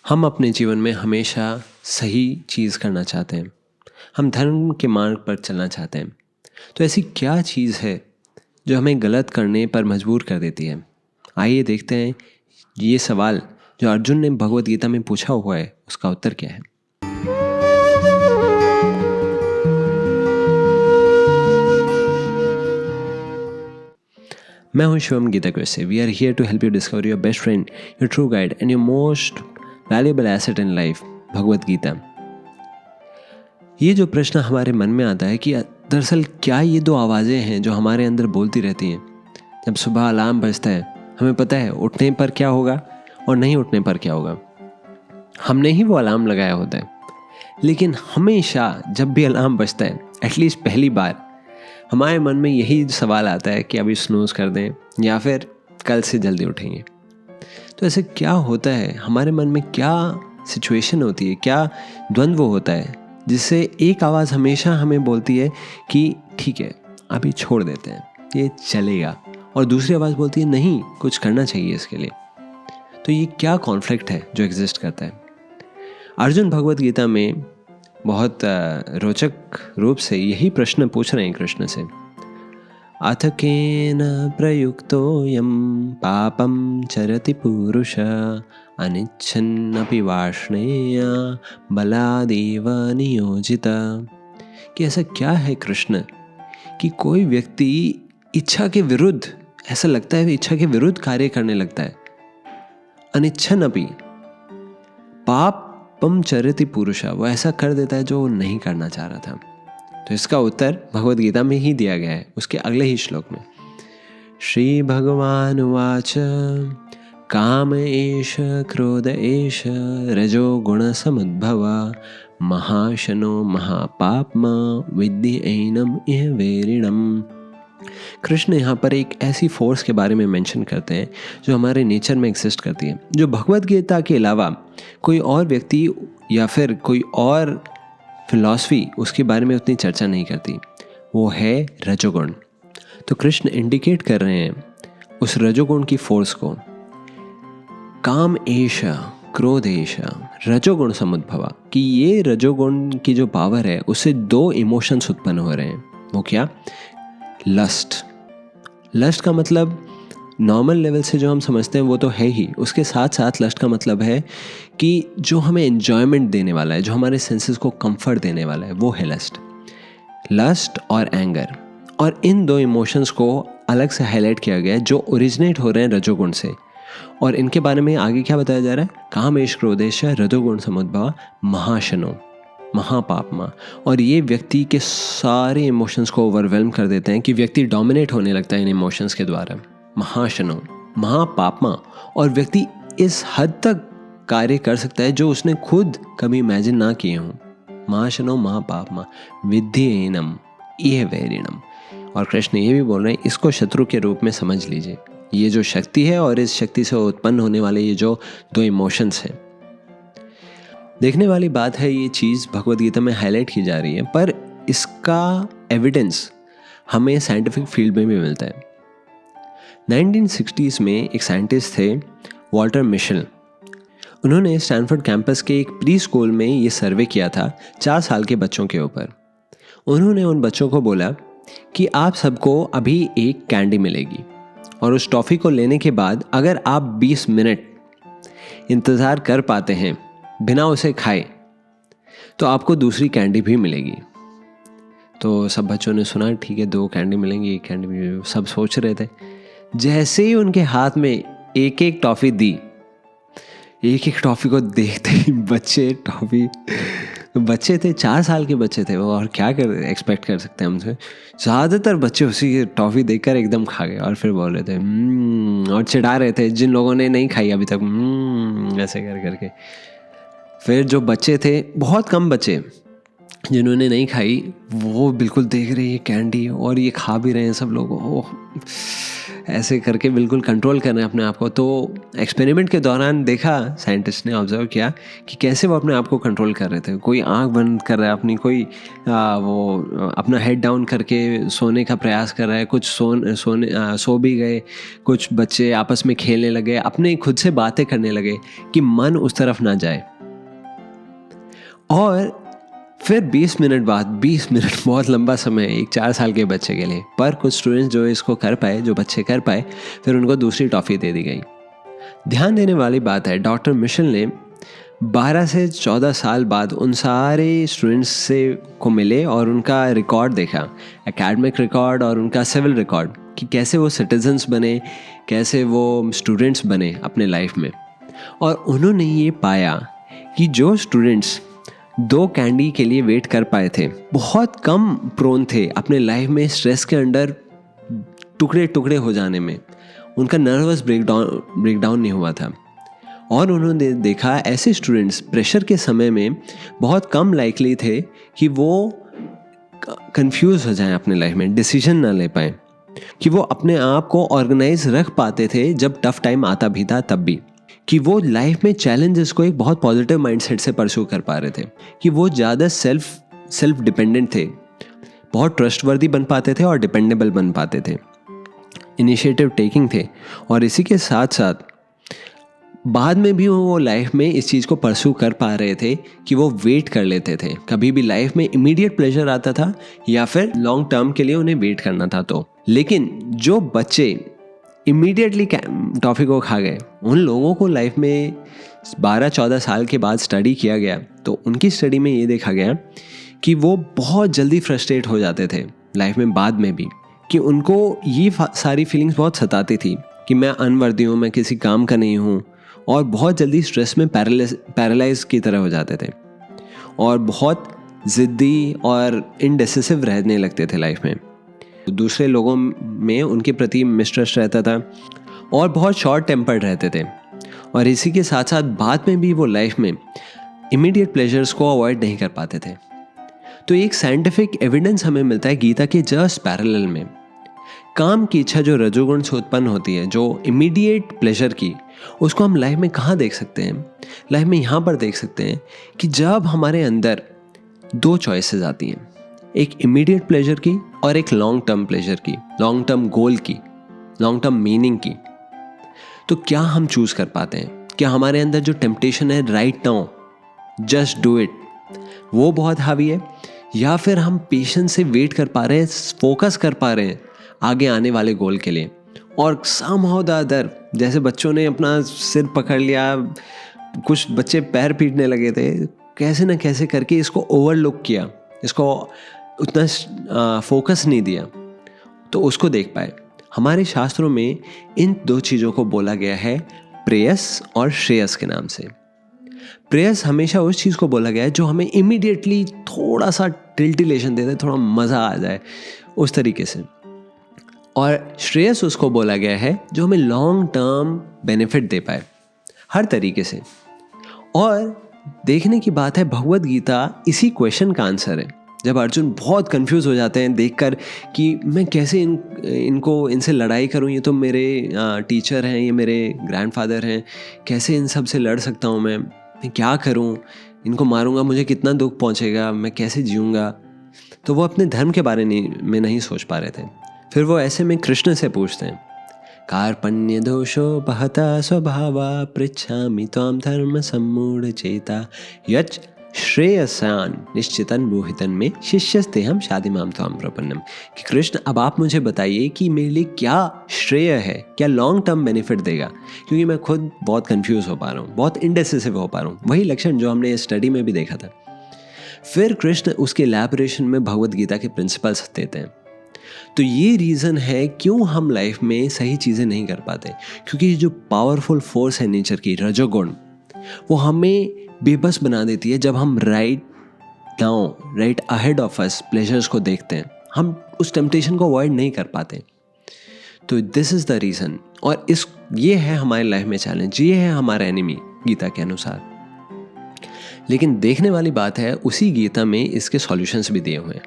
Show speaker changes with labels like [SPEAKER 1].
[SPEAKER 1] हम अपने जीवन में हमेशा सही चीज़ करना चाहते हैं, हम धर्म के मार्ग पर चलना चाहते हैं। तो ऐसी क्या चीज़ है जो हमें गलत करने पर मजबूर कर देती है? आइए देखते हैं ये सवाल जो अर्जुन ने भगवत गीता में पूछा हुआ है, उसका उत्तर क्या है। मैं हूं शिवम गीता से। We are here to help you discover your best friend, your true guide and your most valuable asset in life, Bhagavad Gita. ये जो प्रश्न हमारे मन में आता है कि दरअसल क्या ये दो आवाज़ें हैं जो हमारे अंदर बोलती रहती हैं। जब सुबह अलार्म बजता है, हमें पता है उठने पर क्या होगा और नहीं उठने पर क्या होगा। हमने ही वो अलार्म लगाया होता है, लेकिन हमेशा जब भी अलार्म बजता है, एटलीस्ट पहली बार हमारे मन में यही सवाल आता है कि अभी स्नूज़ कर दें या फिर कल से जल्दी उठेंगे। तो ऐसे क्या होता है हमारे मन में, क्या सिचुएशन होती है, क्या द्वंद्व होता है जिससे एक आवाज़ हमेशा हमें बोलती है कि ठीक है अभी छोड़ देते हैं, ये चलेगा, और दूसरी आवाज़ बोलती है नहीं, कुछ करना चाहिए इसके लिए। तो ये क्या कॉन्फ्लिक्ट है जो एग्जिस्ट करता है? अर्जुन भगवत गीता में बहुत रोचक रूप से यही प्रश्न पूछ रहे हैं कृष्ण से। अथ केन प्रयुक्तोऽयं पापं चरति पुरुष अनिच्छन्नपि वाष्णेय बलादेव नियोजिता। कि ऐसा क्या है कृष्ण कि कोई व्यक्ति इच्छा के विरुद्ध, ऐसा लगता है इच्छा के विरुद्ध कार्य करने लगता है। अनिच्छन्नपि पापम चरति पुरुष, वो ऐसा कर देता है जो वो नहीं करना चाह रहा था। तो इसका उत्तर भगवत गीता में ही दिया गया है, उसके अगले ही श्लोक में। श्री भगवान उवाच काम एष क्रोध एष रजो गुण समुद्भव महाशनो महापाप्मा विद्धि एनम इह वेरिणम। कृष्ण यहाँ पर एक ऐसी फोर्स के बारे में मेंशन करते हैं जो हमारे नेचर में एग्जिस्ट करती है, जो भगवत गीता के अलावा कोई और व्यक्ति या फिर कोई और फिलॉसफी उसके बारे में उतनी चर्चा नहीं करती। वो है रजोगुण। तो कृष्ण इंडिकेट कर रहे हैं उस रजोगुण की फोर्स को। काम एष क्रोध एष रजोगुण समुद्भवा, कि ये रजोगुण की जो पावर है उससे दो इमोशंस उत्पन्न हो रहे हैं। वो क्या? लस्ट। लस्ट का मतलब नॉर्मल लेवल से जो हम समझते हैं वो तो है ही, उसके साथ साथ लस्ट का मतलब है कि जो हमें एन्जॉयमेंट देने वाला है, जो हमारे सेंसेस को कंफर्ट देने वाला है, वो है लस्ट। लस्ट और एंगर, और इन दो इमोशंस को अलग से हाईलाइट किया गया है जो ओरिजिनेट हो रहे हैं रजोगुण से। और इनके बारे में आगे क्या बताया जा रहा है? कामेश क्रोधेश रजोगुण समुद्भव महाशनो महापापमा। और ये व्यक्ति के सारे इमोशंस को ओवरवेल्म कर देते हैं कि व्यक्ति डोमिनेट होने लगता है इन इमोशंस के द्वारा। महाशनो महापापमा, और व्यक्ति इस हद तक कार्य कर सकता है जो उसने खुद कभी इमेजिन ना किए हों। महाशनो महापापमा विद्धि एनम इह वैरिणम। और कृष्ण ये भी बोल रहे हैं इसको शत्रु के रूप में समझ लीजिए। ये जो शक्ति है और इस शक्ति से उत्पन्न होने वाले ये जो दो इमोशंस हैं। देखने वाली बात है, ये चीज़ भगवत गीता में हाईलाइट की जा रही है, पर इसका एविडेंस हमें साइंटिफिक फील्ड में भी मिलता है। 1960s में एक साइंटिस्ट थे वॉल्टर मिशेल। उन्होंने स्टैनफोर्ड कैंपस के एक प्री स्कूल में ये सर्वे किया था 4 साल के बच्चों के ऊपर। उन्होंने उन बच्चों को बोला कि आप सबको अभी एक कैंडी मिलेगी, और उस टॉफ़ी को लेने के बाद अगर आप 20 मिनट इंतज़ार कर पाते हैं बिना उसे खाए तो आपको दूसरी कैंडी भी मिलेगी। तो सब बच्चों ने सुना, ठीक है 2 कैंडी मिलेंगी, 1 कैंडी मिलेगी। सब सोच रहे थे। जैसे ही उनके हाथ में एक एक टॉफ़ी दी, एक एक टॉफ़ी को देखते ही बच्चे थे 4 साल के बच्चे थे वो, और क्या एक्सपेक्ट कर सकते हैं हमसे। ज़्यादातर बच्चे उसी की टॉफ़ी देखकर एकदम खा गए, और फिर बोल रहे थे और चिढ़ा रहे थे जिन लोगों ने नहीं खाई अभी तक, ऐसे करके। फिर जो बच्चे थे, बहुत कम बच्चे जिन्होंने नहीं खाई, वो बिल्कुल देख रहे हैं कैंडी और ये खा भी रहे हैं सब लोग। ओह, ऐसे करके बिल्कुल कंट्रोल करना है अपने आप को। तो एक्सपेरिमेंट के दौरान देखा, साइंटिस्ट ने ऑब्जर्व किया कि कैसे वो अपने आप को कंट्रोल कर रहे थे। कोई आंख बंद कर रहा है अपनी, कोई वो अपना हेड डाउन करके सोने का प्रयास कर रहा है, कुछ सो भी गए, कुछ बच्चे आपस में खेलने लगे, अपने खुद से बातें करने लगे कि मन उस तरफ ना जाए। और फिर 20 मिनट बाद, 20 मिनट बहुत लंबा समय है एक 4 साल के बच्चे के लिए, पर कुछ स्टूडेंट्स जो इसको कर पाए, जो बच्चे कर पाए, फिर उनको दूसरी टॉफ़ी दे दी गई। ध्यान देने वाली बात है, डॉक्टर मिशेल ने 12 से 14 साल बाद उन सारे स्टूडेंट्स से को मिले और उनका रिकॉर्ड देखा, एकेडमिक रिकॉर्ड और उनका सिविल रिकॉर्ड, कि कैसे वो सिटीजन्स बने, कैसे वो स्टूडेंट्स बने अपने लाइफ में। और उन्होंने ये पाया कि जो स्टूडेंट्स 2 कैंडी के लिए वेट कर पाए थे, बहुत कम प्रोन थे अपने लाइफ में स्ट्रेस के अंडर टुकड़े टुकड़े हो जाने में। उनका नर्वस ब्रेकडाउन नहीं हुआ था। और उन्होंने देखा ऐसे स्टूडेंट्स प्रेशर के समय में बहुत कम लाइकली थे कि वो कंफ्यूज हो जाएं अपने लाइफ में, डिसीजन ना ले पाएं, कि वो अपने आप को ऑर्गेनाइज रख पाते थे जब टफ टाइम आता भी था तब भी, कि वो लाइफ में चैलेंजेस को एक बहुत पॉजिटिव माइंडसेट से परस्यू कर पा रहे थे, कि वो ज़्यादा सेल्फ डिपेंडेंट थे, बहुत ट्रस्टवर्दी बन पाते थे और डिपेंडेबल बन पाते थे, इनिशिएटिव टेकिंग थे। और इसी के साथ साथ बाद में भी वो लाइफ में इस चीज़ को परस्यू कर पा रहे थे कि वो वेट कर लेते थे। कभी भी लाइफ में इमीडिएट प्लेजर आता था या फिर लॉन्ग टर्म के लिए उन्हें वेट करना था। तो लेकिन जो बच्चे इमीडिएटली टॉफ़ी को खा गए, उन लोगों को लाइफ में 12-14 साल के बाद स्टडी किया गया, तो उनकी स्टडी में ये देखा गया कि वो बहुत जल्दी फ्रस्ट्रेट हो जाते थे लाइफ में बाद में भी, कि उनको ये सारी फीलिंग्स बहुत सताती थी कि मैं अनवर्दी हूँ, मैं किसी काम का नहीं हूँ, और बहुत जल्दी स्ट्रेस में पैरालाइज की तरह हो जाते थे और बहुत ज़िद्दी और इनडिसिसिव रहने लगते थे लाइफ में। दूसरे लोगों में उनके प्रति मिसट्रस्ट रहता था और बहुत शॉर्ट टेम्पर्ड रहते थे। और इसी के साथ साथ बाद में भी वो लाइफ में इमीडिएट प्लेजर्स को अवॉइड नहीं कर पाते थे। तो एक साइंटिफिक एविडेंस हमें मिलता है गीता के जस्ट पैरेलल में। काम की इच्छा जो रजोगुण से उत्पन्न होती है, जो इमीडिएट प्लेजर की, उसको हम लाइफ में कहाँ देख सकते हैं? लाइफ में यहाँ पर देख सकते हैं कि जब हमारे अंदर 2 चॉइसेस आती हैं, एक इमीडिएट प्लेजर की और एक लॉन्ग टर्म प्लेजर की, लॉन्ग टर्म गोल की, लॉन्ग टर्म मीनिंग की, तो क्या हम चूज कर पाते हैं? क्या हमारे अंदर जो टेम्पटेशन है right now just do it, वो बहुत हावी है, या फिर हम पेशेंस से वेट कर पा रहे हैं, फोकस कर पा रहे हैं आगे आने वाले गोल के लिए? और somehow the other, जैसे बच्चों ने अपना सिर पकड़ लिया, कुछ बच्चे पैर पीटने लगे थे, कैसे ना कैसे करके इसको ओवरलुक किया, इसको उतना फोकस नहीं दिया, तो उसको देख पाए। हमारे शास्त्रों में इन 2 चीज़ों को बोला गया है प्रेयस और श्रेयस के नाम से। प्रेयस हमेशा उस चीज़ को बोला गया है जो हमें इमीडिएटली थोड़ा सा टिल्टिलेशन दे दे, थोड़ा मज़ा आ जाए उस तरीके से, और श्रेयस उसको बोला गया है जो हमें लॉन्ग टर्म बेनिफिट दे पाए हर तरीके से। और देखने की बात है, भगवद गीता इसी क्वेश्चन का आंसर है। जब अर्जुन बहुत कंफ्यूज हो जाते हैं देखकर कि मैं कैसे इनसे लड़ाई करूं, ये तो मेरे टीचर हैं, ये मेरे ग्रैंडफादर हैं, कैसे इन सब से लड़ सकता हूं, मैं क्या करूं, इनको मारूंगा मुझे कितना दुख पहुंचेगा, मैं कैसे जीऊँगा। तो वो अपने धर्म के बारे में नहीं सोच पा रहे थे। फिर वो ऐसे में कृष्ण से पूछते हैं, कार्पण्य दोषो बहता स्वभावा पृच्छामि त्वां धर्म सम्मूढ़ चेता यच् श्रेयसान निश्चितन मोहितन में शिष्यस्ते हम शादी माम त्वां प्रपन्नम। कि कृष्ण अब आप मुझे बताइए कि मेरे लिए क्या श्रेय है, क्या लॉन्ग टर्म बेनिफिट देगा, क्योंकि मैं खुद बहुत कंफ्यूज हो पा रहा हूँ, बहुत इंडिसिसिव हो पा रहा हूँ। वही लक्षण जो हमने स्टडी में भी देखा था। फिर कृष्ण उसके एलैबोरेशन में भगवद गीता के प्रिंसिपल्स देते हैं। तो ये रीज़न है क्यों हम लाइफ में सही चीज़ें नहीं कर पाते, क्योंकि जो पावरफुल फोर्स है नेचर की, रजोगुण, वो हमें बेबस बना देती है। जब हम right now, right ahead of us pleasures को देखते हैं, हम उस टेम्पटेशन को अवॉइड नहीं कर पाते। तो दिस इज़ द रीज़न, और ये है हमारे लाइफ में चैलेंज, ये है हमारा एनिमी गीता के अनुसार। लेकिन देखने वाली बात है, उसी गीता में इसके सॉल्यूशंस भी दिए हुए हैं।